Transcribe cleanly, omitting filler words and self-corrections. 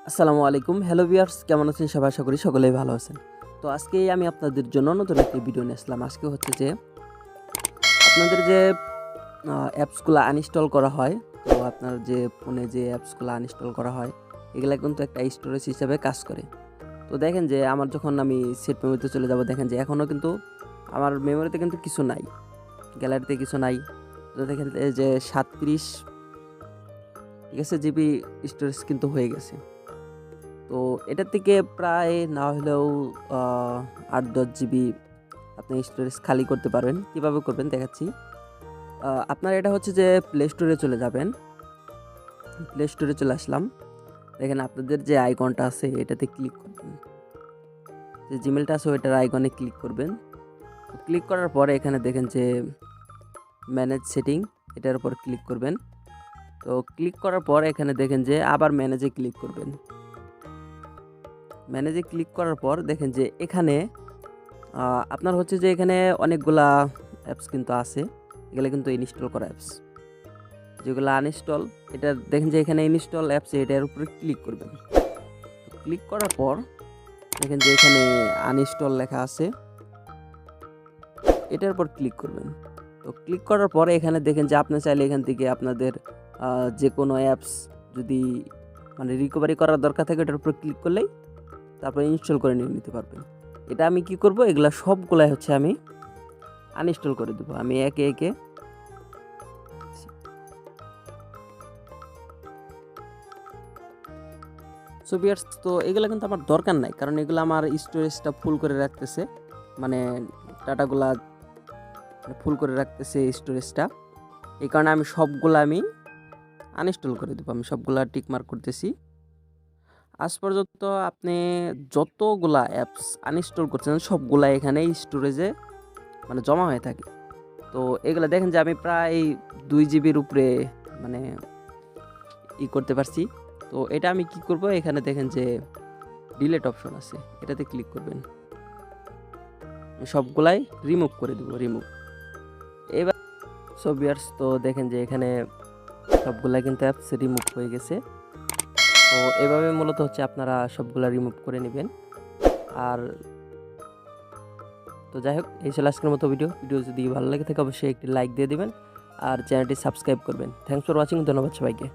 আসসালামু আলাইকুম, hello viewers, কেমন আছেন সবাই? আশা করি সকলেই ভালো আছেন। তো আজকে আমি আপনাদের জন্য নতুন একটি ভিডিও নিয়ে আসলাম। আজকে হচ্ছে যে আপনাদের যে অ্যাপসগুলো আনইনস্টল করা হয়, তো আপনার যে ফোনে যে অ্যাপসগুলো আনইনস্টল করা হয় এগুলা কিন্তু একটা স্টোরেজ হিসাবে কাজ করে। তো দেখেন যে আমার যখন আমি সেট মেমোরিতে চলে যাব, দেখেন যে এখনও কিন্তু আমার মেমোরিতে কিন্তু কিছু নাই, গ্যালারিতে কিছু নাই। তো দেখেন এই যে 37 ঠিক আছে জিবি স্টোরেজ কিন্তু হয়ে গেছে। তো এটার থেকে প্রায় না হলেও 8-10 জিবি আপনি স্টোরেজ খালি করতে পারবেন। কীভাবে করবেন দেখাচ্ছি। আপনার এটা হচ্ছে যে প্লে স্টোরে চলে যাবেন। প্লে স্টোরে চলে আসলাম। দেখেন আপনাদের যে আইকনটা আছে এটাতে ক্লিক করবেন। যে জিমেলটা আছে ওইটার আইকনে ক্লিক করবেন। ক্লিক করার পরে এখানে দেখেন যে ম্যানেজ সেটিং, এটার উপর ক্লিক করবেন। তো ক্লিক করার পর এখানে দেখেন যে আবার ম্যানেজে ক্লিক করবেন। ম্যানেজে ক্লিক করার পর দেখেন যে এখানে আপনার হচ্ছে যে এখানে অনেকগুলা অ্যাপস কিন্তু আছে। এগুলো কিন্তু ইনস্টল করা অ্যাপস। যেগুলো আনইনস্টল, এটা দেখেন যে এখানে ইনস্টল অ্যাপস, এটার উপরে ক্লিক করবেন। ক্লিক করার পর দেখেন যে এখানে আনইনস্টল লেখা আছে, এটার উপর ক্লিক করবেন। তো ক্লিক করার পরে এখানে দেখেন যে আপনি চাইলে এখান থেকে আপনাদের যে কোনো অ্যাপস যদি মানে রিকভারি করার দরকার থাকে এটার উপর ক্লিক করলেই তারপরে ইনস্টল করে নিতে পারবেন। এটা আমি কি করব, এগুলা সবগুলাই হচ্ছে আমি আনইনস্টল করে দেবো। আমি একে একে সো ভিউয়ার্স, তো এগুলো কিন্তু আমার দরকার নাই, কারণ এগুলো আমার স্টোরেজটা ফুল করে রাখতেছে, মানে ডাটাগুলা ফুল করে রাখতেছে স্টোরেজটা। এই কারণে আমি সবগুলো আনইনস্টল করে দেবো। আমি সবগুলা টিক মার্ক করতেছি। আজ পর্যন্ত আপনি যতগুলা অ্যাপস আনইনস্টল করছেন সবগুলা এখানে স্টোরেজে মানে জমা হয়ে থাকে। তো এগুলো দেখেন যে আমি প্রায় 2 জিবির উপরে মানে করতে পারছি। তো এটা আমি কি করব, এখানে দেখেন যে ডিলিট অপশন আছে, এটাতে ক্লিক করবেন। সবগুলাই রিমুভ করে দেব, রিমুভ। এবার সো ভিউয়ার্স, তো দেখেন যে এখানে সবগুলাই কিন্তু অ্যাপস রিমুভ হয়ে গেছে। তো এভাবে মূলত হচ্ছে আপনারা সবগুলা রিমুভ করে নেবেন। আর তো যাই হোক, এই ছিল আজকের মতো ভিডিও যদি ভালো লাগে থাকে অবশ্যই একটি লাইক দিয়ে দিবেন আর চ্যানেলটি সাবস্ক্রাইব করবেন। থ্যাংকস ফর ওয়াচিং, ধন্যবাদ সবাইকে।